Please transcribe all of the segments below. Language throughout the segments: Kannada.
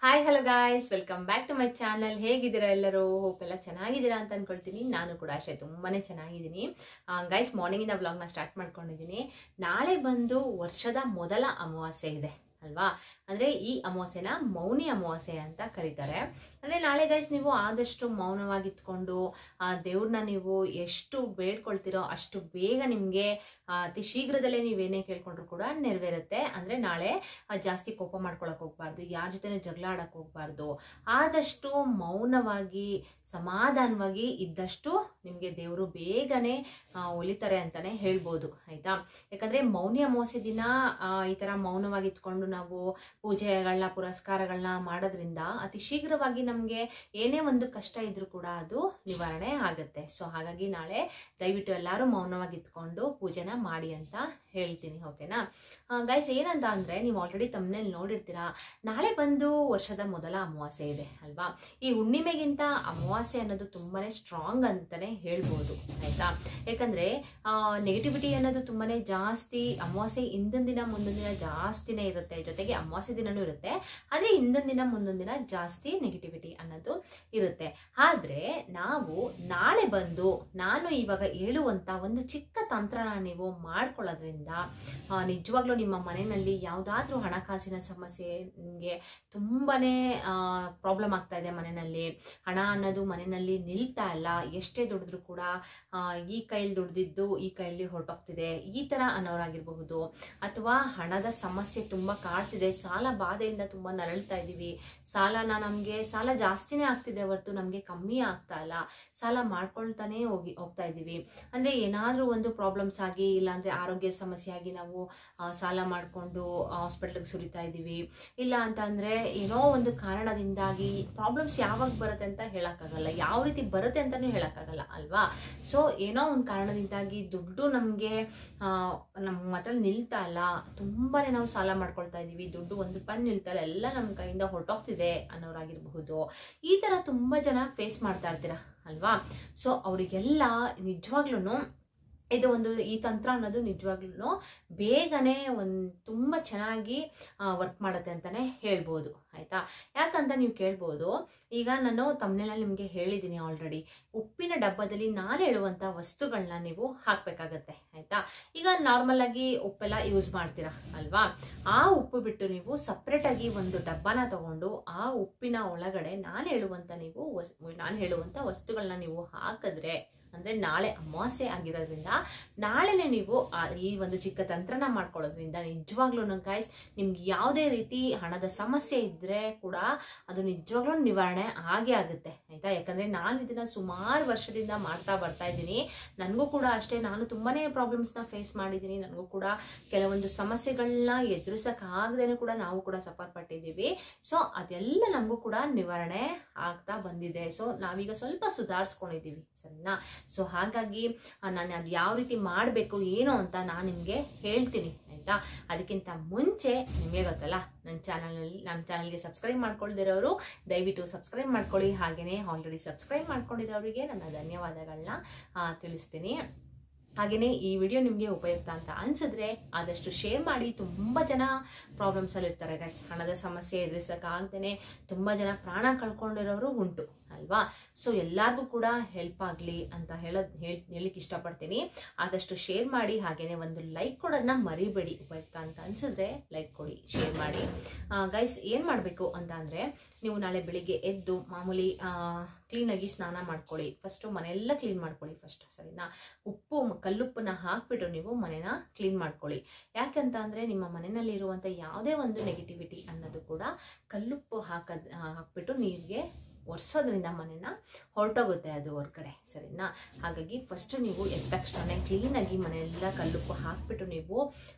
Hi hello guys, welcome back to my channel. ಹೇಗಿದ್ದೀರಾ ಎಲ್ಲರೂ? ಹೋಪ್ ಎಲ್ಲ ಚೆನ್ನಾಗಿದ್ದೀರಾ ಅಂತ ಅನ್ಕೊಳ್ತೀನಿ. ನಾನು ಕೂಡ ಅಷ್ಟೇ ತುಂಬಾನೇ ಚೆನ್ನಾಗಿದ್ದೀನಿ. ಗೈಸ್, ಮಾರ್ನಿಂಗ್ ಇಂದ ವ್ಲಾಗ್ನ ಸ್ಟಾರ್ಟ್ ಮಾಡ್ಕೊಂಡಿದ್ದೀನಿ. ನಾಳೆ ಬಂದು ವರ್ಷದ ಮೊದಲ ಅಮಾವಾಸ್ಯೆ ಇದೆ ಅಲ್ವಾ? ಅಂದ್ರೆ ಈ ಅಮಾವಾಸ್ಯೆನ ಮೌನಿ ಅಮಾವಾಸ್ಯೆ ಅಂತ ಕರೀತಾರೆ. ಅಂದ್ರೆ ನಾಳೆ ಗೈಸ್ ನೀವು ಆದಷ್ಟು ಮೌನವಾಗಿತ್ಕೊಂಡು ದೇವ್ರನ್ನ ನೀವು ಎಷ್ಟು ಬೇಡ್ಕೊಳ್ತಿರೋ ಅಷ್ಟು ಬೇಗ ನಿಮ್ಗೆ ಅತಿ ಶೀಘ್ರದಲ್ಲೇ ನೀವೇನೇ ಕೇಳ್ಕೊಂಡ್ರು ಕೂಡ ನೆರವೇರುತ್ತೆ. ಅಂದ್ರೆ ನಾಳೆ ಜಾಸ್ತಿ ಕೋಪ ಮಾಡ್ಕೊಳಕ್ ಹೋಗ್ಬಾರ್ದು, ಯಾರ ಜೊತೆ ಜಗಳ ಆಡಕ್ ಹೋಗ್ಬಾರ್ದು. ಆದಷ್ಟು ಮೌನವಾಗಿ ಸಮಾಧಾನವಾಗಿ ಇದ್ದಷ್ಟು ನಿಮ್ಗೆ ದೇವರು ಬೇಗನೆ ಒಲಿತಾರೆ ಅಂತಾನೆ ಹೇಳ್ಬೋದು, ಆಯ್ತಾ? ಯಾಕಂದ್ರೆ ಮೌನಿ ಅಮಾವಾಸ್ಯೆ ದಿನ ಈ ತರ ಮೌನವಾಗಿ ಇತ್ಕೊಂಡು ನಾವು ಪೂಜೆಗಳನ್ನ ಪುರಸ್ಕಾರಗಳನ್ನ ಮಾಡೋದ್ರಿಂದ ಅತಿ ಶೀಘ್ರವಾಗಿ ನಮ್ಗೆ ಏನೇ ಒಂದು ಕಷ್ಟ ಇದ್ರೂ ಕೂಡ ಅದು ನಿವಾರಣೆ ಆಗುತ್ತೆ. ಸೊ ಹಾಗಾಗಿ ನಾಳೆ ದಯವಿಟ್ಟು ಎಲ್ಲರೂ ಮೌನವಾಗಿ ಇತ್ಕೊಂಡು ಪೂಜೆನ ಮಾಡಿ ಅಂತ ಹೇಳ್ತೀನಿ, ಓಕೆನಾ ಗೈಸ್? ಏನಂತ ಅಂದ್ರೆ ನೀವು ಆಲ್ರೆಡಿ ತಮ್ಮನೇಲಿ ನೋಡಿರ್ತೀರಾ, ನಾಳೆ ಬಂದು ವರ್ಷದ ಮೊದಲ ಅಮಾವಾಸ್ಯೆ ಇದೆ ಅಲ್ವಾ? ಈ ಹುಣ್ಣಿಮೆಗಿಂತ ಅಮಾವಾಸ್ಯೆ ಅನ್ನೋದು ತುಂಬಾನೇ ಸ್ಟ್ರಾಂಗ್ ಅಂತಾನೆ ಹೇಳ್ಬೋದು, ಆಯ್ತಾ? ಯಾಕಂದ್ರೆ ನೆಗೆಟಿವಿಟಿ ಅನ್ನೋದು ತುಂಬಾನೇ ಜಾಸ್ತಿ ಅಮಾವಾಸ್ಯೆ ಹಿಂದಿನ ದಿನ ಮುಂದಿನ ದಿನ ಜಾಸ್ತಿನೇ ಇರುತ್ತೆ, ಜೊತೆಗೆ ಅಮಾವಾಸ್ಯೆ ದಿನನೂ ಇರುತ್ತೆ. ಅದೇ ಹಿಂದಿನ ದಿನ ಮುಂದಿನ ದಿನ ಜಾಸ್ತಿ ನೆಗೆಟಿವಿಟಿ ಅನ್ನೋದು ಇರುತ್ತೆ. ಆದ್ರೆ ನಾವು ನಾಳೆ ಬಂದು ನಾನು ಇವಾಗ ಹೇಳುವಂತ ಒಂದು ಚಿಕ್ಕ ತಂತ್ರನ ನೀವು ಮಾಡ್ಕೊಳ್ಳೋದ್ರಿಂದ ನಿಜವಾಗ್ಲೂ ನಿಮ್ಮ ಮನೆಯಲ್ಲಿ ಯಾವ್ದಾದ್ರೂ ಹಣಕಾಸಿನ ಸಮಸ್ಯೆ, ನಿಮ್ಗೆ ತುಂಬಾನೇ ಪ್ರಾಬ್ಲಮ್ ಆಗ್ತಾ ಇದೆ, ಮನೆಯಲ್ಲಿ ಹಣ ಅನ್ನೋದು ಮನೆಯಲ್ಲಿ ನಿಲ್ತಾ ಇಲ್ಲ, ಎಷ್ಟೇ ದುಡಿದ್ರು ಕೂಡ ಈ ಕೈಲಿ ದುಡ್ದಿದ್ದು ಈ ಕೈಲಿ ಹೊರಟೋಗ್ತಿದೆ, ಈ ತರ ಅನ್ನೋರಾಗಿರ್ಬಹುದು. ಅಥವಾ ಹಣದ ಸಮಸ್ಯೆ ತುಂಬಾ ಕಾಡ್ತಿದೆ, ಸಾಲ ಬಾಧೆಯಿಂದ ತುಂಬಾ ನರಳ್ತಾ ಇದೀವಿ, ನಮ್ಗೆ ಸಾಲ ಜಾಸ್ತಿನೇ ಆಗ್ತಿದೆ ಹೊರತು ನಮ್ಗೆ ಕಮ್ಮಿ ಆಗ್ತಾ ಇಲ್ಲ, ಸಾಲ ಮಾಡ್ಕೊಳ್ತಾನೆ ಹೋಗ್ತಾ ಇದೀವಿ. ಅಂದ್ರೆ ಏನಾದ್ರೂ ಒಂದು ಪ್ರಾಬ್ಲಮ್ಸ್ ಆಗಿ, ಇಲ್ಲಾಂದ್ರೆ ಆರೋಗ್ಯ ಸಮಸ್ಯೆ ಆಗಿ ನಾವು ಸಾಲ ಮಾಡ್ಕೊಂಡು ಹಾಸ್ಪಿಟಲ್ಗೆ ಸುರಿತಾ ಇದೀವಿ. ಇಲ್ಲ ಅಂತ ಅಂದ್ರೆ ಏನೋ ಒಂದು ಕಾರಣದಿಂದಾಗಿ ಪ್ರಾಬ್ಲಮ್ಸ್ ಯಾವಾಗ ಬರುತ್ತೆ ಅಂತ ಹೇಳಕ್ಕಾಗಲ್ಲ, ಯಾವ ರೀತಿ ಬರುತ್ತೆ ಅಂತಾನು ಹೇಳಕ್ಕಾಗಲ್ಲ ಅಲ್ವಾ? ಸೊ ಏನೋ ಒಂದು ಕಾರಣದಿಂದಾಗಿ ದುಡ್ಡು ನಮ್ಗೆ ನಮ್ಮ ಹತ್ರ ನಿಲ್ತಾ ಇಲ್ಲ, ತುಂಬಾನೇ ನಾವು ಸಾಲ ಮಾಡ್ಕೊಳ್ತಾ ಇದೀವಿ, ದುಡ್ಡು ಒಂದು ರೂಪಾಯಿ ನಿಲ್ತಾ ಇಲ್ಲ, ಎಲ್ಲ ನಮ್ಮ ಕೈಯಿಂದ ಹೊರಟೋಗ್ತಿದೆ ಅನ್ನೋರಾಗಿರ್ಬಹುದು. ಈ ತರ ತುಂಬಾ ಜನ ಫೇಸ್ ಮಾಡ್ತಾ ಇರ್ತೀರಾ ಅಲ್ವಾ? ಸೊ ಅವರಿಗೆಲ್ಲ ನಿಜವಾಗ್ಲೂ ಈ ತಂತ್ರ ಅನ್ನೋದು ನಿಜವಾಗ್ಲೂ ಬೇಗನೆ ತುಂಬಾ ಚೆನ್ನಾಗಿ ವರ್ಕ್ ಮಾಡುತ್ತೆ ಅಂತಾನೆ ಹೇಳ್ಬೋದು, ಆಯ್ತಾ? ಯಾಕಂತ ನೀವು ಕೇಳ್ಬೋದು, ಈಗ ನಾನು ತಮ್ಮನೇಲಿ ನಿಮ್ಗೆ ಹೇಳಿದ್ದೀನಿ ಆಲ್ರೆಡಿ, ಉಪ್ಪಿನ ಡಬ್ಬದಲ್ಲಿ ನಾನು ಹೇಳುವಂತ ವಸ್ತುಗಳನ್ನ ನೀವು ಹಾಕ್ಬೇಕಾಗತ್ತೆ, ಆಯ್ತಾ? ಈಗ ನಾರ್ಮಲ್ ಆಗಿ ಉಪ್ಪೆಲ್ಲ ಯೂಸ್ ಮಾಡ್ತೀರಾ ಅಲ್ವಾ? ಆ ಉಪ್ಪು ಬಿಟ್ಟು ನೀವು ಸಪ್ರೇಟ್ ಆಗಿ ಒಂದು ಡಬ್ಬನ ತಗೊಂಡು ಆ ಉಪ್ಪಿನ ಒಳಗಡೆ ನಾನು ಹೇಳುವಂತ ವಸ್ತುಗಳನ್ನ ನೀವು ಹಾಕಿದ್ರೆ, ಅಂದ್ರೆ ನಾಳೆ ಅಮಾವಾಸ್ಯೆ ಆಗಿರೋದ್ರಿಂದ ನಾಳೆನೆ ನೀವು ಈ ಒಂದು ಚಿಕ್ಕ ತಂತ್ರನ ಮಾಡ್ಕೊಳ್ಳೋದ್ರಿಂದ ನಿಜವಾಗ್ಲೂ ಗೈಸ್ ನಿಮ್ಗೆ ಯಾವುದೇ ರೀತಿ ಹಣದ ಸಮಸ್ಯೆ ಇದ್ರೆ ಕೂಡ ಅದು ನಿಜವಾಗ್ಲೂ ನಿವಾರಣೆ ಆಗೇ ಆಗುತ್ತೆ, ಆಯ್ತಾ? ಯಾಕಂದ್ರೆ ನಾನು ಇದನ್ನ ಸುಮಾರು ವರ್ಷದಿಂದ ಮಾಡ್ತಾ ಬರ್ತಾ ಇದ್ದೀನಿ. ನನಗೂ ಕೂಡ ಅಷ್ಟೇ, ನಾನು ತುಂಬಾನೇ ಪ್ರಾಬ್ಲಮ್ಸ್ ನ ಫೇಸ್ ಮಾಡಿದ್ದೀನಿ. ನನಗೂ ಕೂಡ ಕೆಲವೊಂದು ಸಮಸ್ಯೆಗಳನ್ನ ಎದುರಿಸಕ್ಕಾಗದೇನೆ ಕೂಡ ನಾವು ಕೂಡ ಸಫರ್ ಪಟ್ಟಿದ್ದೀವಿ. ಸೊ ಅದೆಲ್ಲ ನಮಗೂ ಕೂಡ ನಿವಾರಣೆ ಆಗ್ತಾ ಬಂದಿದೆ. ಸೊ ನಾವೀಗ ಸ್ವಲ್ಪ ಸುಧಾರಿಸ್ಕೊಂಡಿದ್ದೀವಿ, ಸರಿನಾ? ಸೊ ಹಾಗಾಗಿ ನಾನು ಅದು ಯಾವ ರೀತಿ ಮಾಡಬೇಕು ಏನು ಅಂತ ನಾನು ನಿಮಗೆ ಹೇಳ್ತೀನಿ, ಆಯ್ತಾ? ಅದಕ್ಕಿಂತ ಮುಂಚೆ ನಿಮಗೆ ಗೊತ್ತಲ್ಲ, ನನ್ನ ಚಾನಲ್ಗೆ ಸಬ್ಸ್ಕ್ರೈಬ್ ಮಾಡ್ಕೊಳ್ದಿರೋರು ದಯವಿಟ್ಟು ಸಬ್ಸ್ಕ್ರೈಬ್ ಮಾಡ್ಕೊಳ್ಳಿ. ಹಾಗೆಯೇ ಆಲ್ರೆಡಿ ಸಬ್ಸ್ಕ್ರೈಬ್ ಮಾಡ್ಕೊಂಡಿರೋರಿಗೆ ನನ್ನ ಧನ್ಯವಾದಗಳನ್ನ ತಿಳಿಸ್ತೀನಿ. ಹಾಗೆಯೇ ಈ ವಿಡಿಯೋ ನಿಮಗೆ ಉಪಯುಕ್ತ ಅಂತ ಅನ್ಸಿದ್ರೆ ಆದಷ್ಟು ಶೇರ್ ಮಾಡಿ. ತುಂಬಾ ಜನ ಪ್ರಾಬ್ಲಮ್ಸ್ ಅಲ್ಲಿ ಇರ್ತಾರೆ ಗೈಸ್, ಹಣದ ಸಮಸ್ಯೆ ಎದುರಿಸಕ್ಕಾಗ್ದೇನೆ ತುಂಬಾ ಜನ ಪ್ರಾಣ ಕಳ್ಕೊಂಡಿರೋರು ಉಂಟು ಅಲ್ವಾ? ಸೊ ಎಲ್ಲಾರ್ಗೂ ಕೂಡ ಹೆಲ್ಪ್ ಆಗ್ಲಿ ಅಂತ ಹೇಳಿಕ್ ಇಷ್ಟಪಡ್ತೀನಿ. ಆದಷ್ಟು ಶೇರ್ ಮಾಡಿ, ಹಾಗೇನೆ ಒಂದು ಲೈಕ್ ಕೊಡೋದನ್ನ ಮರಿಬೇಡಿ. ಉಪಯುಕ್ತ ಅಂತ ಅನ್ಸಿದ್ರೆ ಲೈಕ್ ಕೊಡಿ, ಶೇರ್ ಮಾಡಿ. ಗೈಸ್ ಏನ್ ಮಾಡ್ಬೇಕು ಅಂತ ಅಂದ್ರೆ, ನೀವು ನಾಳೆ ಬೆಳಿಗ್ಗೆ ಎದ್ದು ಮಾಮೂಲಿ ಕ್ಲೀನಾಗಿ ಸ್ನಾನ ಮಾಡ್ಕೊಳ್ಳಿ. ಫಸ್ಟ್ ಮನೆಯೆಲ್ಲ ಕ್ಲೀನ್ ಮಾಡ್ಕೊಳ್ಳಿ ಫಸ್ಟ್, ಸರಿನಾ? ಕಲ್ಲುಪ್ಪನ್ನ ಹಾಕ್ಬಿಟ್ಟು ನೀವು ಮನೆನ ಕ್ಲೀನ್ ಮಾಡ್ಕೊಳ್ಳಿ. ಯಾಕಂತ ಅಂದ್ರೆ ನಿಮ್ಮ ಮನೆಯಲ್ಲಿ ಇರುವಂತ ಯಾವುದೇ ಒಂದು ನೆಗೆಟಿವಿಟಿ ಅನ್ನೋದು ಕೂಡ ಕಲ್ಲುಪ್ಪು ಹಾಕ್ಬಿಟ್ಟು ನೀರಿಗೆ ಒರೆಸೋದ್ರಿಂದ ಮನೆನ ಹೊರಟೋಗುತ್ತೆ ಅದು ಹೊರಗಡೆ, ಸರಿನಾ? ಹಾಗಾಗಿ ಫಸ್ಟ್ ನೀವು ಎದ್ದ ತಕ್ಷಣ ಕ್ಲೀನಾಗಿ ಮನೆಯೆಲ್ಲ ಕಲ್ಲುಪ್ಪು ಹಾಕ್ಬಿಟ್ಟು ನೀವು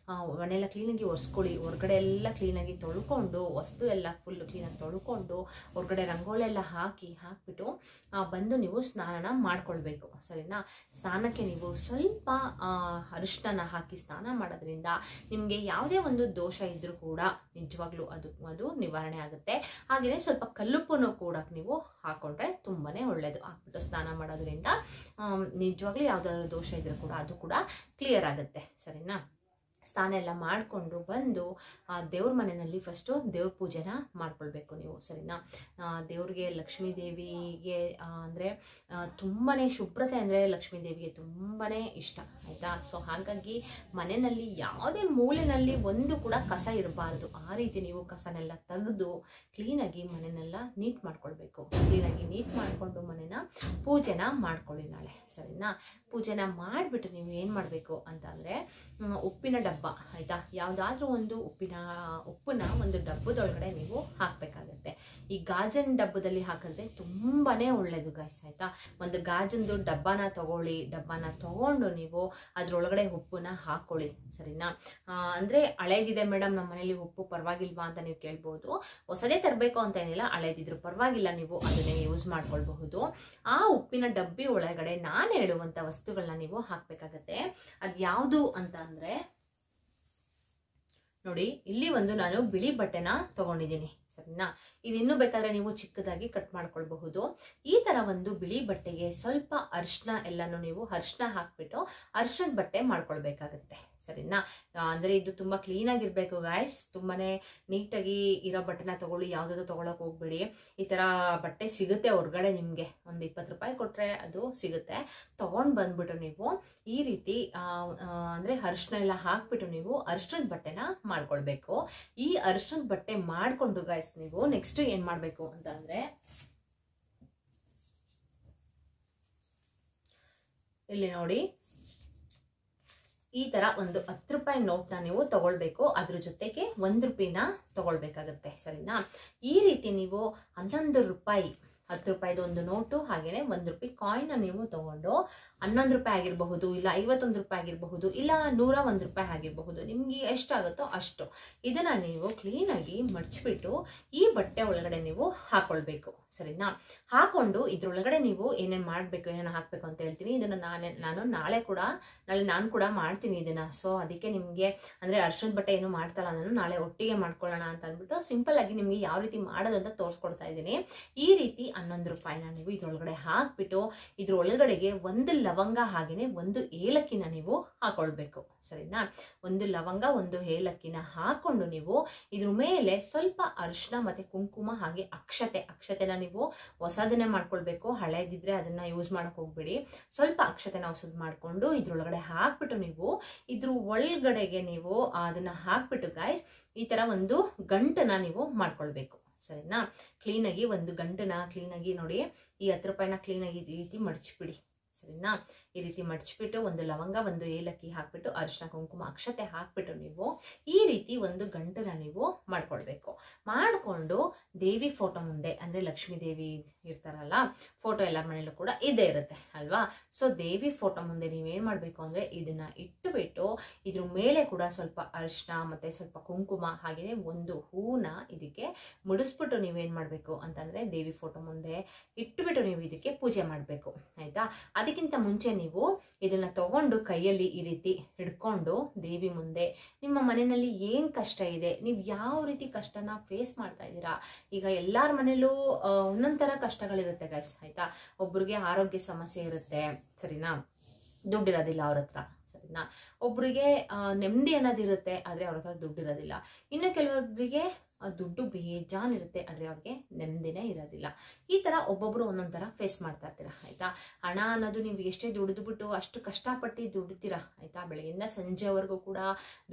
ಮನೆಯೆಲ್ಲ ಕ್ಲೀನಾಗಿ ಒರೆಸ್ಕೊಳ್ಳಿ. ಹೊರಗಡೆ ಎಲ್ಲ ಕ್ಲೀನಾಗಿ ತೊಳ್ಕೊಂಡು, ವಸ್ತು ಎಲ್ಲ ಫುಲ್ ಕ್ಲೀನಾಗಿ ತೊಳ್ಕೊಂಡು, ಹೊರಗಡೆ ರಂಗೋಲಿ ಎಲ್ಲ ಹಾಕ್ಬಿಟ್ಟು ಬಂದು ನೀವು ಸ್ನಾನ ಮಾಡ್ಕೊಳ್ಬೇಕು, ಸರಿನಾ? ಸ್ನಾನಕ್ಕೆ ನೀವು ಸ್ವಲ್ಪ ಅರಿಶಿನ ಹಾಕಿ ಸ್ನಾನ ಮಾಡೋದ್ರಿಂದ ನಿಮಗೆ ಯಾವುದೇ ಒಂದು ದೋಷ ಇದ್ರೂ ಕೂಡ ನಿಜವಾಗ್ಲೂ ಅದು ನಿವಾರಣೆ ಆಗುತ್ತೆ. ಹಾಗೆಯೇ ಸ್ವಲ್ಪ ಕಲ್ಲುಪ್ಪನ್ನು ಕೂಡ ನೀವು ಹಾಕೊಂಡ್ರೆ ತುಂಬಾನೇ ಒಳ್ಳೇದು. ಹಾಕ್ಬಿಟ್ಟು ಸ್ನಾನ ಮಾಡೋದ್ರಿಂದ ನಿಜವಾಗ್ಲೂ ಯಾವ್ದಾದ್ರು ದೋಷ ಇದ್ರೂ ಕೂಡ ಅದು ಕೂಡ ಕ್ಲಿಯರ್ ಆಗುತ್ತೆ, ಸರಿನಾ? ಸ್ನಾನ ಎಲ್ಲ ಮಾಡಿಕೊಂಡು ಬಂದು ದೇವ್ರ ಮನೆಯಲ್ಲಿ ಫಸ್ಟು ದೇವ್ರ ಪೂಜೆನ ಮಾಡ್ಕೊಳ್ಬೇಕು ನೀವು, ಸರಿನಾ. ದೇವ್ರಿಗೆ ಲಕ್ಷ್ಮೀ ದೇವಿಗೆ ಅಂದರೆ ತುಂಬಾ ಶುಭ್ರತೆ ಅಂದರೆ ಲಕ್ಷ್ಮೀ ದೇವಿಗೆ ತುಂಬಾ ಇಷ್ಟ, ಆಯಿತಾ. ಸೊ ಹಾಗಾಗಿ ಮನೆಯಲ್ಲಿ ಯಾವುದೇ ಮೂಲೆಯಲ್ಲಿ ಒಂದು ಕೂಡ ಕಸ ಇರಬಾರ್ದು. ಆ ರೀತಿ ನೀವು ಕಸನೆಲ್ಲ ತೆಗೆದು ಕ್ಲೀನಾಗಿ ಮನೆಯನ್ನೆಲ್ಲ ನೀಟ್ ಮಾಡ್ಕೊಳ್ಬೇಕು. ಕ್ಲೀನಾಗಿ ನೀಟ್ ಮಾಡಿಕೊಂಡು ಮನೆನ ಪೂಜೆನ ಮಾಡ್ಕೊಳ್ಳಿ ನಾಳೆ, ಸರಿನಾ. ಪೂಜೆನ ಮಾಡಿಬಿಟ್ಟು ನೀವು ಏನು ಮಾಡಬೇಕು ಅಂತ ಅಂದರೆ ಉಪ್ಪಿನ ಡಬ್ಬ, ಆಯಿತಾ, ಯಾವುದಾದ್ರೂ ಒಂದು ಉಪ್ಪನ್ನ ಒಂದು ಡಬ್ಬದೊಳಗಡೆ ನೀವು ಹಾಕಬೇಕಾಗತ್ತೆ. ಈ ಗಾಜನ್ ಡಬ್ಬದಲ್ಲಿ ಹಾಕಿದ್ರೆ ತುಂಬಾ ಒಳ್ಳೆಯದು ಗೈಸ್, ಆಯಿತಾ. ಒಂದು ಗಾಜಂದು ಡಬ್ಬನ ತಗೊಂಡು ನೀವು ಅದರೊಳಗಡೆ ಉಪ್ಪನ್ನ ಹಾಕ್ಕೊಳ್ಳಿ, ಸರಿನಾ. ಅಂದರೆ ಹಳೇದಿದೆ ಮೇಡಮ್ ನಮ್ಮ ಮನೇಲಿ ಉಪ್ಪು ಪರವಾಗಿಲ್ವಾ ಅಂತ ನೀವು ಕೇಳ್ಬೋದು. ಹೊಸದೇ ತರಬೇಕು ಅಂತ ಏನಿಲ್ಲ, ಹಳೇದಿದ್ರು ಪರವಾಗಿಲ್ಲ, ನೀವು ಅದನ್ನೇ ಯೂಸ್ ಮಾಡ್ಕೊಳ್ಬಹುದು. ಆ ಉಪ್ಪಿನ ಡಬ್ಬಿ ಒಳಗಡೆ ನಾನು ಹೇಳುವಂಥ ವಸ್ತುಗಳನ್ನ ನೀವು ಹಾಕಬೇಕಾಗತ್ತೆ. ಅದು ಯಾವುದು ಅಂತ ಅಂದರೆ ನೋಡಿ, ಇಲ್ಲಿ ಒಂದು ನಾನು ಬಿಳಿ ಬಟ್ಟೆನ ತಗೊಂಡಿದ್ದೀನಿ, ಸರಿನಾ. ಇದು ಇನ್ನೂ ಬೇಕಾದ್ರೆ ನೀವು ಚಿಕ್ಕದಾಗಿ ಕಟ್ ಮಾಡ್ಕೊಳ್ಬಹುದು. ಈ ತರ ಒಂದು ಬಿಳಿ ಬಟ್ಟೆಗೆ ಸ್ವಲ್ಪ ಅರಿಶಿನ ಎಲ್ಲಾನು ನೀವು ಅರಿಶಿನ ಹಾಕ್ಬಿಟ್ಟು ಅರಿಶಿನದ ಬಟ್ಟೆ ಮಾಡ್ಕೊಳ್ಬೇಕಾಗತ್ತೆ, ಸರಿನಾ. ಅಂದ್ರೆ ಇದು ತುಂಬಾ ಕ್ಲೀನ್ ಆಗಿರ್ಬೇಕು ಗಾಯ್ಸ್, ತುಂಬಾನೇ ನೀಟಾಗಿ ಇರೋ ಬಟ್ಟೆನ ತಗೊಳ್ಳಿ, ಯಾವ್ದಾದ್ರು ತಗೊಳಕ್ ಹೋಗ್ಬೇಡಿ. ಈ ತರ ಬಟ್ಟೆ ಸಿಗುತ್ತೆ ಹೊರಗಡೆ, ನಿಮ್ಗೆ ಒಂದು 20 ರೂಪಾಯಿ ಕೊಟ್ರೆ ಅದು ಸಿಗುತ್ತೆ. ತಗೊಂಡ್ ಬಂದ್ಬಿಟ್ಟು ನೀವು ಈ ರೀತಿ ಅಂದ್ರೆ ಅರಿಶಿನ ಎಲ್ಲ ಹಾಕ್ಬಿಟ್ಟು ನೀವು ಅರಿಶಿನದ ಬಟ್ಟೆನ ಮಾಡ್ಕೊಳ್ಬೇಕು. ಈ ಅರಿಶಿನದ ಬಟ್ಟೆ ಮಾಡ್ಕೊಂಡು ಗಾಯ್ಸ್ ನೀವು ನೆಕ್ಸ್ಟ್ ಏನ್ ಮಾಡ್ಬೇಕು ಅಂತ ಅಂದ್ರೆ, ಇಲ್ಲಿ ನೋಡಿ, ಈ ತರ ಒಂದು 10 ರೂಪಾಯಿ ನೋಟ್ನ ನೀವು ತಗೊಳ್ಬೇಕು. ಅದ್ರ ಜೊತೆಗೆ 1 ರೂಪಾಯಿನ ತಗೊಳ್ಬೇಕಾಗತ್ತೆ, ಸರಿನಾ. ಈ ರೀತಿ ನೀವು 11 ರೂಪಾಯಿ 10 ರೂಪಾಯಿದು ಒಂದು ನೋಟು ಹಾಗೇನೆ 1 ರೂಪಾಯಿ ಕಾಯಿನ್ ನೀವು ತಗೊಂಡು 11 ರೂಪಾಯಿ ಆಗಿರಬಹುದು, ಇಲ್ಲ 51 ರೂಪಾಯಿ ಆಗಿರಬಹುದು, ಇಲ್ಲ 101 ರೂಪಾಯಿ ಆಗಿರಬಹುದು, ನಿಮ್ಗೆ ಎಷ್ಟಾಗುತ್ತೋ ಅಷ್ಟು ಇದನ್ನ ನೀವು ಕ್ಲೀನಾಗಿ ಮಡ್ಚಿಬಿಟ್ಟು ಈ ಬಟ್ಟೆ ಒಳಗಡೆ ನೀವು ಹಾಕೊಳ್ಬೇಕು, ಸರಿನಾ. ಹಾಕೊಂಡು ಇದ್ರೊಳಗಡೆ ನೀವು ಏನೇನು ಮಾಡಬೇಕು, ಏನೇನು ಹಾಕಬೇಕು ಅಂತ ಹೇಳ್ತೀನಿ. ಇದನ್ನ ನಾನು ನಾಳೆ ನಾನು ಕೂಡ ಮಾಡ್ತೀನಿ ಇದನ್ನ. ಸೊ ಅದಕ್ಕೆ ನಿಮಗೆ ಅಂದ್ರೆ ಅರ್ಶದ ಬಟ್ಟೆ ಏನು ಮಾಡ್ತಲ್ಲ, ನಾನು ನಾಳೆ ಒಟ್ಟಿಗೆ ಮಾಡ್ಕೊಳ್ಳೋಣ ಅಂತ ಅಂದ್ಬಿಟ್ಟು ಸಿಂಪಲ್ ಆಗಿ ನಿಮ್ಗೆ ಯಾವ ರೀತಿ ಮಾಡೋದು ಅಂತ ತೋರಿಸ್ಕೊಡ್ತಾ ಇದ್ದೀನಿ. ಈ ರೀತಿ 11 ರೂಪಾಯಿನ ನೀವು ಇದ್ರೊಳಗಡೆ ಹಾಕ್ಬಿಟ್ಟು ಇದ್ರೊಳಗಡೆಗೆ 1 ಲವಂಗ ಹಾಗೇನೆ 1 ಏಲಕ್ಕಿನ ನೀವು ಹಾಕೊಳ್ಬೇಕು, ಸರಿನಾ. 1 ಲವಂಗ 1 ಏಲಕ್ಕಿನ ಹಾಕೊಂಡು ನೀವು ಇದ್ರ ಮೇಲೆ ಸ್ವಲ್ಪ ಅರಿಶಿನ ಮತ್ತೆ ಕುಂಕುಮ ಹಾಗೆ ಅಕ್ಷತೆನ ನೀವು ಹೊಸದನ್ನೇ ಮಾಡ್ಕೊಳ್ಬೇಕು. ಹಳೇದಿದ್ರೆ ಅದನ್ನ ಯೂಸ್ ಮಾಡಕ್ ಹೋಗ್ಬೇಡಿ. ಸ್ವಲ್ಪ ಅಕ್ಷತೆನ ಹೊಸದ್ ಮಾಡ್ಕೊಂಡು ಇದ್ರೊಳಗಡೆ ಹಾಕ್ಬಿಟ್ಟು ನೀವು ಇದ್ರ ಒಳಗಡೆಗೆ ನೀವು ಅದನ್ನ ಹಾಕ್ಬಿಟ್ಟು ಗಾಯ್ಸ್ ಈ ತರ ಒಂದು ಗಂಟನ್ನ ನೀವು ಮಾಡ್ಕೊಳ್ಬೇಕು, ಸರಿನಾ. ಕ್ಲೀನಾಗಿ ಒಂದು ಗಂಟನ್ನ ಕ್ಲೀನಾಗಿ ನೋಡಿ, ಈ 10 ರೂಪಾಯಿನ ಕ್ಲೀನಾಗಿ ಈ ರೀತಿ ಮಡಚಿಬಿಡಿ, ಸರಿನಾ. ಈ ರೀತಿ ಮಡಚಿಬಿಟ್ಟು 1 ಲವಂಗ 1 ಏಲಕ್ಕಿ ಹಾಕ್ಬಿಟ್ಟು ಅರಿಶಿನ ಕುಂಕುಮ ಅಕ್ಷತೆ ಹಾಕ್ಬಿಟ್ಟು ನೀವು ಈ ರೀತಿ ಒಂದು ಗಂಟನ್ನ ನೀವು ಮಾಡ್ಕೊಳ್ಬೇಕು. ಮಾಡಿಕೊಂಡು ದೇವಿ ಫೋಟೋ ಮುಂದೆ, ಅಂದ್ರೆ ಲಕ್ಷ್ಮೀ ದೇವಿ ಇರ್ತಾರಲ್ಲ, ಫೋಟೋ ಎಲ್ಲರ ಮನೇಲೂ ಕೂಡ ಇದೇ ಇರುತ್ತೆ ಅಲ್ವಾ. ಸೊ ದೇವಿ ಫೋಟೋ ಮುಂದೆ ನೀವೇನ್ ಮಾಡ್ಬೇಕು ಅಂದ್ರೆ ಇದನ್ನ ಇಟ್ಟುಬಿಟ್ಟು ಇದ್ರ ಮೇಲೆ ಕೂಡ ಸ್ವಲ್ಪ ಅರಿಶಿನ ಮತ್ತೆ ಸ್ವಲ್ಪ ಕುಂಕುಮ ಹಾಗೆಯೇ ಒಂದು ಹೂನ ಇದಕ್ಕೆ ಮುಡಿಸ್ಬಿಟ್ಟು ನೀವೇನ್ ಮಾಡ್ಬೇಕು ಅಂತಂದ್ರೆ ದೇವಿ ಫೋಟೋ ಮುಂದೆ ಇಟ್ಟುಬಿಟ್ಟು ನೀವು ಇದಕ್ಕೆ ಪೂಜೆ ಮಾಡ್ಬೇಕು, ಆಯ್ತಾ. ಅದಕ್ಕಿಂತ ಮುಂಚೆ ನೀವು ಇದನ್ನ ತಗೊಂಡು ಕೈಯಲ್ಲಿ ಈ ರೀತಿ ಹಿಡ್ಕೊಂಡು ದೇವಿ ಮುಂದೆ ನಿಮ್ಮ ಮನೆಯಲ್ಲಿ ಏನ್ ಕಷ್ಟ ಇದೆ, ನೀವು ಯಾವ ರೀತಿ ಕಷ್ಟನ ಫೇಸ್ ಮಾಡ್ತಾ ಇದ್ದೀರಾ. ಈಗ ಎಲ್ಲಾರ ಮನೇಲೂ ಒಂದೊಂದರ ಕಷ್ಟಗಳಿರುತ್ತೆ ಗೈಸ್, ಆಯ್ತಾ. ಒಬ್ರಿಗೆ ಆರೋಗ್ಯ ಸಮಸ್ಯೆ ಇರುತ್ತೆ, ಸರಿನಾ, ದುಡ್ಡಿರೋದಿಲ್ಲ ಅವ್ರ ಹತ್ರ, ಸರಿನಾ. ಒಬ್ರಿಗೆ ನೆಮ್ಮದಿ ಅನ್ನೋದಿರುತ್ತೆ, ಆದ್ರೆ ಅವ್ರ ಹತ್ರ ದುಡ್ಡಿರೋದಿಲ್ಲ. ಇನ್ನು ಕೆಲವೊಬ್ಬರಿಗೆ ದುಡ್ಡು ಬೇಜಾನ್ ಇರುತ್ತೆ, ಆದ್ರೆ ಅವ್ರಿಗೆ ನೆಮ್ಮದಿನೇ ಇರೋದಿಲ್ಲ. ಈ ತರ ಒಬ್ಬೊಬ್ರು ಒಂದೊಂದ್ ತರ ಫೇಸ್ ಮಾಡ್ತಾ ಇರ್ತೀರಾ, ಆಯ್ತಾ. ಹಣ ಅನ್ನೋದು ನೀವು ಎಷ್ಟೇ ದುಡಿದ್ಬಿಟ್ಟು ಅಷ್ಟು ಕಷ್ಟಪಟ್ಟು ದುಡಿತೀರಾ, ಆಯ್ತಾ. ಬೆಳಗ್ಗೆಯಿಂದ ಸಂಜೆವರೆಗೂ ಕೂಡ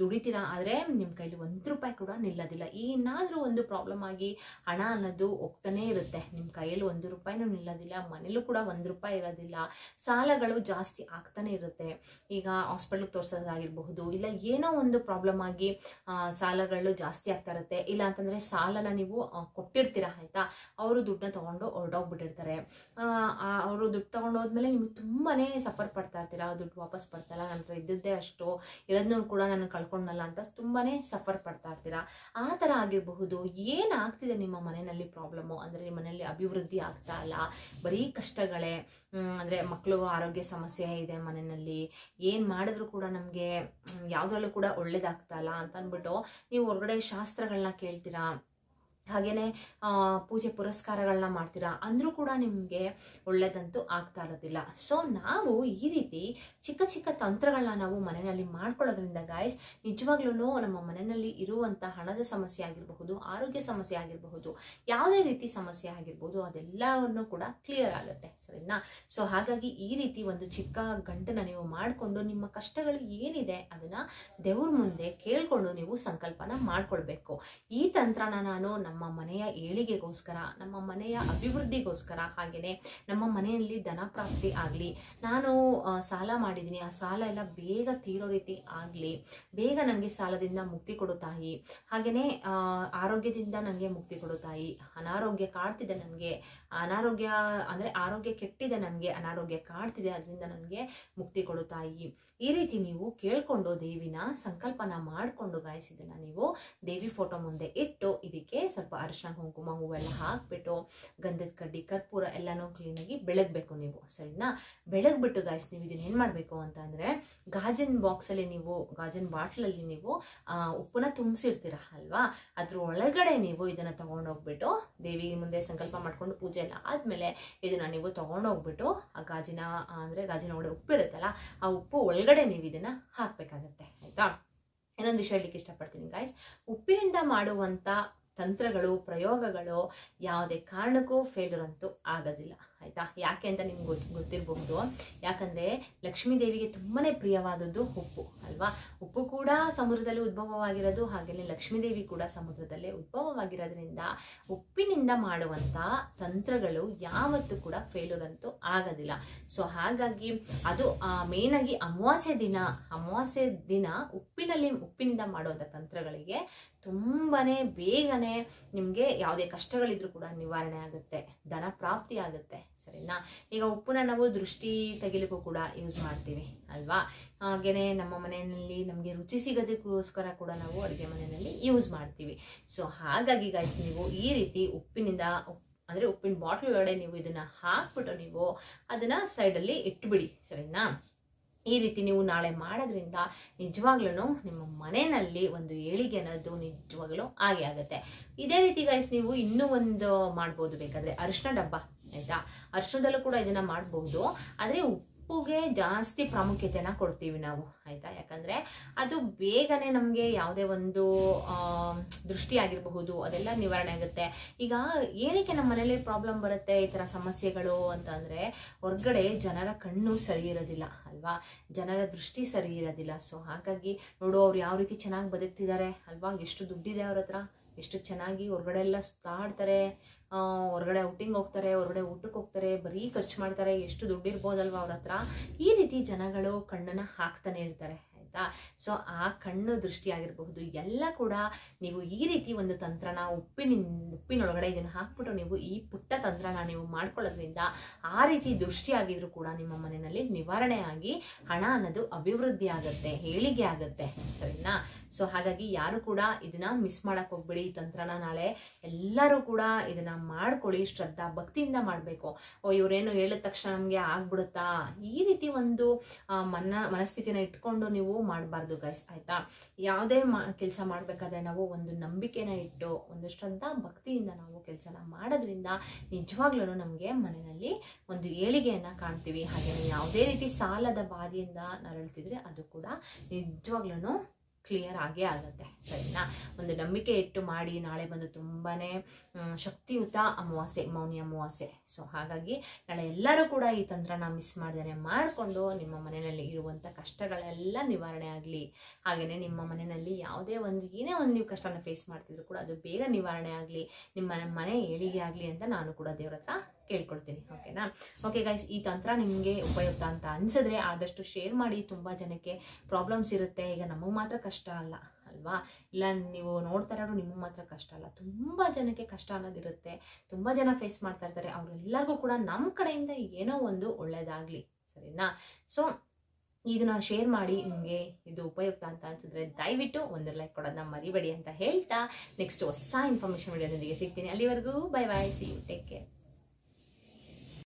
ದುಡಿತೀರಾ, ಆದ್ರೆ ನಿಮ್ ಕೈಲಿ 1 ರೂಪಾಯಿ ಕೂಡ ನಿಲ್ಲೋದಿಲ್ಲ. ಏನಾದ್ರೂ ಒಂದು ಪ್ರಾಬ್ಲಮ್ ಆಗಿ ಹಣ ಅನ್ನೋದು ಹೋಗ್ತಾನೆ ಇರುತ್ತೆ, ನಿಮ್ ಕೈಯಲ್ಲಿ 1 ರೂಪಾಯಿನೂ ನಿಲ್ಲೋದಿಲ್ಲ, ಮನೇಲೂ ಕೂಡ 1 ರೂಪಾಯಿ ಇರೋದಿಲ್ಲ. ಸಾಲಗಳು ಜಾಸ್ತಿ ಆಗ್ತಾನೆ ಇರುತ್ತೆ. ಈಗ ಹಾಸ್ಪಿಟಲ್ ತೋರ್ಸೋದಾಗಿರ್ಬಹುದು, ಇಲ್ಲ ಏನೋ ಒಂದು ಪ್ರಾಬ್ಲಮ್ ಆಗಿ ಸಾಲಗಳು ಜಾಸ್ತಿ ಆಗ್ತಾ ಇರುತ್ತೆ. ಇಲ್ಲ ಅಂತಂದ್ರೆ ಸಾಲನ ನೀವು ಕೊಟ್ಟಿರ್ತೀರಾ, ಆಯ್ತಾ. ಅವರು ದುಡ್ಡನ್ನ ತಗೊಂಡು ಹೊರಟೋಗ್ಬಿಟ್ಟಿರ್ತಾರೆ. ಅವರು ದುಡ್ಡು ತಗೊಂಡು ಹೋದ್ಮೇಲೆ ನಿಮ್ಗೆ ತುಂಬಾನೇ ಸಫರ್ ಪಡ್ತಾ ಇರ್ತೀರಾ. ದುಡ್ಡು ವಾಪಸ್ ಬರ್ತಾಯಿಲ್ಲ, ನನ್ನ ಹತ್ರ ಇದ್ದದ್ದೇ ಅಷ್ಟು, ಇರೋದನ್ನೂ ಕೂಡ ನಾನು ಕಳ್ಕೊಂಡಲ್ಲ ಅಂತ ತುಂಬಾನೇ ಸಫರ್ ಪಡ್ತಾ ಇರ್ತೀರಾ. ಆ ತರ ಆಗಿರಬಹುದು. ಏನಾಗ್ತಿದೆ ನಿಮ್ಮ ಮನೆಯಲ್ಲಿ ಪ್ರಾಬ್ಲಮ್ಮು ಅಂದ್ರೆ ನಿಮ್ಮ ಮನೆಯಲ್ಲಿ ಅಭಿವೃದ್ಧಿ ಆಗ್ತಾ ಇಲ್ಲ, ಬರೀ ಕಷ್ಟಗಳೇ. ಅಂದ್ರೆ ಮಕ್ಕಳು ಆರೋಗ್ಯ ಸಮಸ್ಯೆ ಇದೆ ಮನೆಯಲ್ಲಿ, ಏನ್ ಮಾಡಿದ್ರು ಕೂಡ ನಮ್ಗೆ ಯಾವ್ದ್ರಲ್ಲೂ ಕೂಡ ಒಳ್ಳೇದಾಗ್ತಾ ಇಲ್ಲ ಅಂತ ಅಂದ್ಬಿಟ್ಟು ನೀವು ಹೊರಗಡೆ ಶಾಸ್ತ್ರಗಳನ್ನ ಕೇಳ್ತೀರಾ, ಹಾಗೇನೆ ಪೂಜೆ ಪುರಸ್ಕಾರಗಳನ್ನ ಮಾಡ್ತೀರಾ ಅಂದ್ರೂ ಕೂಡ ನಿಮಗೆ ಒಳ್ಳೇದಂತೂ ಆಗ್ತಾ ಇರೋದಿಲ್ಲ. ಸೊ ನಾವು ಈ ರೀತಿ ಚಿಕ್ಕ ಚಿಕ್ಕ ತಂತ್ರಗಳನ್ನ ನಾವು ಮನೆಯಲ್ಲಿ ಮಾಡ್ಕೊಳ್ಳೋದ್ರಿಂದ ಗಾಯ್ಸ್ ನಿಜವಾಗ್ಲೂ ನಮ್ಮ ಮನೆಯಲ್ಲಿ ಇರುವಂಥ ಹಣದ ಸಮಸ್ಯೆ ಆಗಿರಬಹುದು, ಆರೋಗ್ಯ ಸಮಸ್ಯೆ ಆಗಿರಬಹುದು, ಯಾವುದೇ ರೀತಿ ಸಮಸ್ಯೆ ಆಗಿರ್ಬೋದು ಅದೆಲ್ಲವನ್ನು ಕೂಡ ಕ್ಲಿಯರ್ ಆಗುತ್ತೆ. ಸರಿನಾ? ಸೊ ಹಾಗಾಗಿ ಈ ರೀತಿ ಒಂದು ಚಿಕ್ಕ ಗಂಟನ್ನ ನೀವು ಮಾಡಿಕೊಂಡು ನಿಮ್ಮ ಕಷ್ಟಗಳು ಏನಿದೆ ಅದನ್ನ ದೇವ್ರ ಮುಂದೆ ಕೇಳ್ಕೊಂಡು ನೀವು ಸಂಕಲ್ಪನ ಮಾಡ್ಕೊಳ್ಬೇಕು. ಈ ತಂತ್ರನ ನಾನು ನಮ್ಮ ಮನೆಯ ಏಳಿಗೆಗೋಸ್ಕರ, ನಮ್ಮ ಮನೆಯ ಅಭಿವೃದ್ಧಿಗೋಸ್ಕರ, ಹಾಗೆಯೇ ನಮ್ಮ ಮನೆಯಲ್ಲಿ ಧನ ಪ್ರಾಪ್ತಿ ಆಗಲಿ, ನಾನು ಸಾಲ ಮಾಡಿದ್ದೀನಿ ಆ ಸಾಲ ಎಲ್ಲ ಬೇಗ ತೀರೋ ರೀತಿ ಆಗಲಿ, ಬೇಗ ನನಗೆ ಸಾಲದಿಂದ ಮುಕ್ತಿ ಕೊಡು ತಾಯಿ, ಹಾಗೆಯೇ ಆರೋಗ್ಯದಿಂದ ನನಗೆ ಮುಕ್ತಿ ಕೊಡು ತಾಯಿ, ಅನಾರೋಗ್ಯ ಕಾಡ್ತಿದೆ ನನಗೆ, ಅನಾರೋಗ್ಯ ಅಂದರೆ ಆರೋಗ್ಯ ಕೆಟ್ಟಿದೆ ನನಗೆ, ಅನಾರೋಗ್ಯ ಕಾಡ್ತಿದೆ ಅದರಿಂದ ನನಗೆ ಮುಕ್ತಿ ಕೊಡು ತಾಯಿ, ಈ ರೀತಿ ನೀವು ಕೇಳ್ಕೊಂಡು ದೇವಿನ ಸಂಕಲ್ಪನ ಮಾಡಿಕೊಂಡು ಗಾಯ್ಸ್ ಇದನ್ನ ನೀವು ದೇವಿ ಫೋಟೋ ಮುಂದೆ ಇಟ್ಟು ಇದಕ್ಕೆ ಸ್ವಲ್ಪ ಅರಿಶಿನ ಕುಂಕುಮ ಹೂವೆಲ್ಲ ಹಾಕ್ಬಿಟ್ಟು ಗಂಧದ ಕಡ್ಡಿ ಕರ್ಪೂರ ಎಲ್ಲನೂ ಕ್ಲೀನಾಗಿ ಬೆಳಗ್ಬೇಕು ನೀವು. ಸರಿನಾ? ಬೆಳಗ್ಬಿಟ್ಟು ಗಾಯ್ಸ್ ನೀವು ಇದನ್ನ ಏನು ಮಾಡಬೇಕು ಅಂತ ಅಂದರೆ ಗಾಜಿನ ಬಾಕ್ಸಲ್ಲಿ ನೀವು ಗಾಜಿನ ಬಾಟ್ಲಲ್ಲಿ ನೀವು ಉಪ್ಪನ್ನ ತುಂಬಿಸಿರ್ತೀರ ಅಲ್ವಾ, ಅದ್ರ ಒಳಗಡೆ ನೀವು ಇದನ್ನು ತೊಗೊಂಡೋಗ್ಬಿಟ್ಟು ದೇವಿ ಮುಂದೆ ಸಂಕಲ್ಪ ಮಾಡ್ಕೊಂಡು ಪೂಜೆ ಎಲ್ಲ ಆದಮೇಲೆ ಇದನ್ನು ನೀವು ತೊಗೊಂಡೋಗ್ಬಿಟ್ಟು ಆ ಗಾಜಿನ ಅಂದರೆ ಗಾಜಿನ ಒಳಗಡೆ ಉಪ್ಪು ಇರುತ್ತಲ್ಲ ಆ ಉಪ್ಪು ಒಳಗಡೆ ನೀವು ಇದನ್ನು ಹಾಕಬೇಕಾಗತ್ತೆ. ಆಯಿತಾ? ಇನ್ನೊಂದು ವಿಷಯ ಹೇಳಲಿಕ್ಕೆ ಇಷ್ಟಪಡ್ತೀನಿ ಗಾಯ್ಸ್, ಉಪ್ಪಿನಿಂದ ಮಾಡುವಂಥ ತಂತ್ರಗಳು ಪ್ರಯೋಗಗಳು ಯಾವುದೇ ಕಾರಣಕ್ಕೂ ಫೇಲ್ಯೂರ್ ಅಂತೂ ಆಗೋದಿಲ್ಲ. ಆಯಿತಾ? ಯಾಕೆ ಅಂತ ನಿಮ್ಗೆ ಗೊತ್ತಿರಬಹುದು. ಯಾಕಂದರೆ ಲಕ್ಷ್ಮೀ ದೇವಿಗೆ ತುಂಬಾ ಪ್ರಿಯವಾದದ್ದು ಉಪ್ಪು ಅಲ್ವಾ. ಉಪ್ಪು ಕೂಡ ಸಮುದ್ರದಲ್ಲಿ ಉದ್ಭವವಾಗಿರೋದು, ಹಾಗೆಯೇ ಲಕ್ಷ್ಮೀ ದೇವಿ ಕೂಡ ಸಮುದ್ರದಲ್ಲೇ ಉದ್ಭವವಾಗಿರೋದ್ರಿಂದ ಉಪ್ಪಿನಿಂದ ಮಾಡುವಂಥ ತಂತ್ರಗಳು ಯಾವತ್ತೂ ಕೂಡ ಫೇಲ್ಯೂರ್ ಅಂತೂ ಆಗೋದಿಲ್ಲ. ಸೊ ಹಾಗಾಗಿ ಅದು ಮೇಯ್ನಾಗಿ ಅಮಾವಾಸ್ಯೆ ದಿನ ಉಪ್ಪಿನಿಂದ ಮಾಡುವಂಥ ತಂತ್ರಗಳಿಗೆ ತುಂಬಾ ಬೇಗನೆ ನಿಮಗೆ ಯಾವುದೇ ಕಷ್ಟಗಳಿದ್ರೂ ಕೂಡ ನಿವಾರಣೆ ಆಗುತ್ತೆ, ಧನ ಪ್ರಾಪ್ತಿ ಆಗುತ್ತೆ. ಸರಿನಾ? ಈಗ ಉಪ್ಪನ್ನ ನಾವು ದೃಷ್ಟಿ ತೆಗಿಲಿಕ್ಕೂ ಕೂಡ ಯೂಸ್ ಮಾಡ್ತೀವಿ ಅಲ್ವಾ. ಹಾಗೇನೆ ನಮ್ಮ ಮನೆಯಲ್ಲಿ ನಮಗೆ ರುಚಿ ಸಿಗೋದಕ್ಕೋಸ್ಕರ ಕೂಡ ನಾವು ಅಡುಗೆ ಮನೆಯಲ್ಲಿ ಯೂಸ್ ಮಾಡ್ತೀವಿ. ಸೊ ಹಾಗಾಗಿ ಗೈಸ್ ನೀವು ಈ ರೀತಿ ಉಪ್ಪಿನಿಂದ ಅಂದರೆ ಉಪ್ಪಿನ ಬಾಟ್ಲ್ ಒಳಗಡೆ ನೀವು ಇದನ್ನ ಹಾಕ್ಬಿಟ್ಟು ನೀವು ಅದನ್ನ ಸೈಡಲ್ಲಿ ಇಟ್ಬಿಡಿ. ಸರಿನಾ? ಈ ರೀತಿ ನೀವು ನಾಳೆ ಮಾಡೋದ್ರಿಂದ ನಿಜವಾಗ್ಲೂ ನಿಮ್ಮ ಮನೆಯಲ್ಲಿ ಒಂದು ಏಳಿಗೆ ಅನ್ನೋದು ನಿಜವಾಗ್ಲೂ ಆಗೇ ಆಗುತ್ತೆ. ಇದೇ ರೀತಿ ಗೈಸ್ ನೀವು ಇನ್ನೂ ಒಂದು ಮಾಡ್ಬೋದು, ಬೇಕಾದ್ರೆ ಅರಿಶಿನ ಡಬ್ಬ. ಆಯ್ತಾ? ಅರಿಶಿನದಲ್ಲೂ ಕೂಡ ಇದನ್ನ ಮಾಡಬಹುದು, ಆದರೆ ಉಪ್ಪುಗೆ ಜಾಸ್ತಿ ಪ್ರಾಮುಖ್ಯತೆನ ಕೊಡ್ತೀವಿ ನಾವು. ಆಯ್ತಾ? ಯಾಕಂದ್ರೆ ಅದು ಬೇಗನೆ ನಮಗೆ ಯಾವುದೇ ಒಂದು ದೃಷ್ಟಿ ಆಗಿರಬಹುದು ಅದೆಲ್ಲ ನಿವಾರಣೆ ಆಗುತ್ತೆ. ಈಗ ಏನಕ್ಕೆ ನಮ್ಮ ಮನೇಲಿ ಪ್ರಾಬ್ಲಮ್ ಬರುತ್ತೆ ಈ ಥರ ಸಮಸ್ಯೆಗಳು ಅಂತಂದರೆ ಹೊರಗಡೆ ಜನರ ಕಣ್ಣು ಸರಿ ಇರೋದಿಲ್ಲ ಅಲ್ವಾ, ಜನರ ದೃಷ್ಟಿ ಸರಿ ಇರೋದಿಲ್ಲ. ಸೊ ಹಾಗಾಗಿ ನೋಡು ಅವ್ರು ಯಾವ ರೀತಿ ಚೆನ್ನಾಗಿ ಬದುಕ್ತಿದ್ದಾರೆ ಅಲ್ವಾ, ಎಷ್ಟು ದುಡ್ಡಿದೆ ಅವ್ರ ಹತ್ರ, ಎಷ್ಟು ಚೆನ್ನಾಗಿ ಹೊರಗಡೆ ಎಲ್ಲ ಸುತ್ತಾಡ್ತಾರೆ, ಹೊರಗಡೆ ಔಟಿಂಗ್ ಹೋಗ್ತಾರೆ, ಹೊರಗಡೆ ಊಟಕ್ಕೆ ಹೋಗ್ತಾರೆ, ಬರೀ ಖರ್ಚು ಮಾಡ್ತಾರೆ, ಎಷ್ಟು ದುಡ್ಡು ಇರ್ಬೋದಲ್ವ ಅವ್ರ ಹತ್ರ. ಈ ರೀತಿ ಜನಗಳು ಕಣ್ಣನ್ನು ಹಾಕ್ತಾನೆ ಇರ್ತಾರೆ. ಆಯ್ತಾ? ಸೊ ಆ ಕಣ್ಣು ದೃಷ್ಟಿ ಆಗಿರಬಹುದು ಎಲ್ಲ ಕೂಡ ನೀವು ಈ ರೀತಿ ಒಂದು ತಂತ್ರನ ಉಪ್ಪಿನೊಳಗಡೆ ಇದನ್ನು ಹಾಕ್ಬಿಟ್ಟು ನೀವು ಈ ಪುಟ್ಟ ತಂತ್ರನ ನೀವು ಮಾಡ್ಕೊಳ್ಳೋದ್ರಿಂದ ಆ ರೀತಿ ದೃಷ್ಟಿ ಆಗಿದ್ರು ಕೂಡ ನಿಮ್ಮ ಮನೆಯಲ್ಲಿ ನಿವಾರಣೆ ಆಗಿ ಹಣ ಅನ್ನೋದು ಅಭಿವೃದ್ಧಿ ಆಗುತ್ತೆ, ಏಳಿಗೆ ಆಗುತ್ತೆ. ಸರಿನಾ? ಸೊ ಹಾಗಾಗಿ ಯಾರು ಕೂಡ ಇದನ್ನ ಮಿಸ್ ಮಾಡಕ್ ಹೋಗ್ಬೇಡಿ. ಈ ತಂತ್ರನ ನಾಳೆ ಎಲ್ಲರೂ ಕೂಡ ಇದನ್ನ ಮಾಡ್ಕೊಳ್ಳಿ, ಶ್ರದ್ಧಾ ಭಕ್ತಿಯಿಂದ ಮಾಡಬೇಕು. ಇವ್ರೇನು ಹೇಳಿದ ತಕ್ಷಣ ನಮಗೆ ಆಗ್ಬಿಡುತ್ತಾ ಈ ರೀತಿ ಒಂದು ಮನಸ್ಥಿತಿನ ಇಟ್ಕೊಂಡು ನೀವು ಮಾಡಬಾರ್ದು ಗೈಸ್. ಆಯ್ತಾ? ಯಾವುದೇ ಕೆಲಸ ಮಾಡ್ಬೇಕಾದ್ರೆ ನಾವು ಒಂದು ನಂಬಿಕೆನ ಇಟ್ಟು ಒಂದು ಶ್ರದ್ಧಾ ಭಕ್ತಿಯಿಂದ ನಾವು ಕೆಲಸನ ಮಾಡೋದ್ರಿಂದ ನಿಜವಾಗ್ಲೂ ನಮಗೆ ಮನೆಯಲ್ಲಿ ಒಂದು ಏಳಿಗೆಯನ್ನ ಕಾಣ್ತೀವಿ. ಹಾಗೆ ಯಾವುದೇ ರೀತಿ ಸಾಲದ ಬಾಧೆಯಿಂದ ನರಳ್ತಿದ್ರೆ ಅದು ಕೂಡ ನಿಜವಾಗ್ಲೂ ಕ್ಲಿಯರ್ ಆಗೇ ಆಗುತ್ತೆ. ಸರಿನಾ? ಒಂದು ನಂಬಿಕೆ ಇಟ್ಟು ಮಾಡಿ. ನಾಳೆ ಬಂದು ತುಂಬಾನೇ ಶಕ್ತಿಯುತ ಅಮಾವಾಸ್ಯೆ, ಮೌನಿ ಅಮಾವಾಸ್ಯೆ. ಸೊ ಹಾಗಾಗಿ ನಾಳೆ ಎಲ್ಲರೂ ಕೂಡ ಈ ತಂತ್ರನ ಮಿಸ್ ಮಾಡ್ದೇನೆ ಮಾಡಿಕೊಂಡು ನಿಮ್ಮ ಮನೆಯಲ್ಲಿ ಇರುವಂಥ ಕಷ್ಟಗಳೆಲ್ಲ ನಿವಾರಣೆ ಆಗಲಿ. ಹಾಗೆಯೇ ನಿಮ್ಮ ಮನೆಯಲ್ಲಿ ಯಾವುದೇ ಒಂದು ಏನೇ ಒಂದು ನೀವು ಕಷ್ಟನ ಫೇಸ್ ಮಾಡ್ತಿದ್ರು ಕೂಡ ಅದು ಬೇಗ ನಿವಾರಣೆ ಆಗಲಿ, ನಿಮ್ಮ ಮನೆ ಏಳಿಗೆ ಆಗಲಿ ಅಂತ ನಾನು ಕೂಡ ದೇವ್ರ ಹತ್ರ ಕೇಳ್ಕೊಳ್ತೀನಿ. ಓಕೆನಾ? ಓಕೆ ಗೈಸ್, ಈ ತಂತ್ರ ನಿಮಗೆ ಉಪಯುಕ್ತ ಅಂತ ಅನ್ಸಿದ್ರೆ ಆದಷ್ಟು ಶೇರ್ ಮಾಡಿ. ತುಂಬ ಜನಕ್ಕೆ ಪ್ರಾಬ್ಲಮ್ಸ್ ಇರುತ್ತೆ. ಈಗ ನಮಗೆ ಮಾತ್ರ ಕಷ್ಟ ಅಲ್ಲ ಅಲ್ವಾ, ಇಲ್ಲ ನೀವು ನೋಡ್ತಾ ಇರೋರು ನಿಮಗೆ ಮಾತ್ರ ಕಷ್ಟ ಅಲ್ಲ, ತುಂಬ ಜನಕ್ಕೆ ಕಷ್ಟ ಅನ್ನೋದಿರುತ್ತೆ, ತುಂಬ ಜನ ಫೇಸ್ ಮಾಡ್ತಾ ಇರ್ತಾರೆ. ಅವರೆಲ್ಲರಿಗೂ ಕೂಡ ನಮ್ಮ ಕಡೆಯಿಂದ ಏನೋ ಒಂದು ಒಳ್ಳೇದಾಗಲಿ. ಸರಿನಾ? ಸೊ ಇದನ್ನ ಶೇರ್ ಮಾಡಿ. ನಿಮಗೆ ಇದು ಉಪಯುಕ್ತ ಅಂತ ಅನ್ಸಿದ್ರೆ ದಯವಿಟ್ಟು ಒಂದು ಲೈಕ್ ಕೊಡೋದನ್ನ ಮರಿಬೇಡಿ ಅಂತ ಹೇಳ್ತಾ ನೆಕ್ಸ್ಟ್ ಹೊಸ ಇನ್ಫಾರ್ಮೇಷನ್ ವಿಡಿಯೋದೊಂದಿಗೆ ಸಿಗ್ತೀನಿ. ಅಲ್ಲಿವರೆಗೂ bye bye, see you, take care.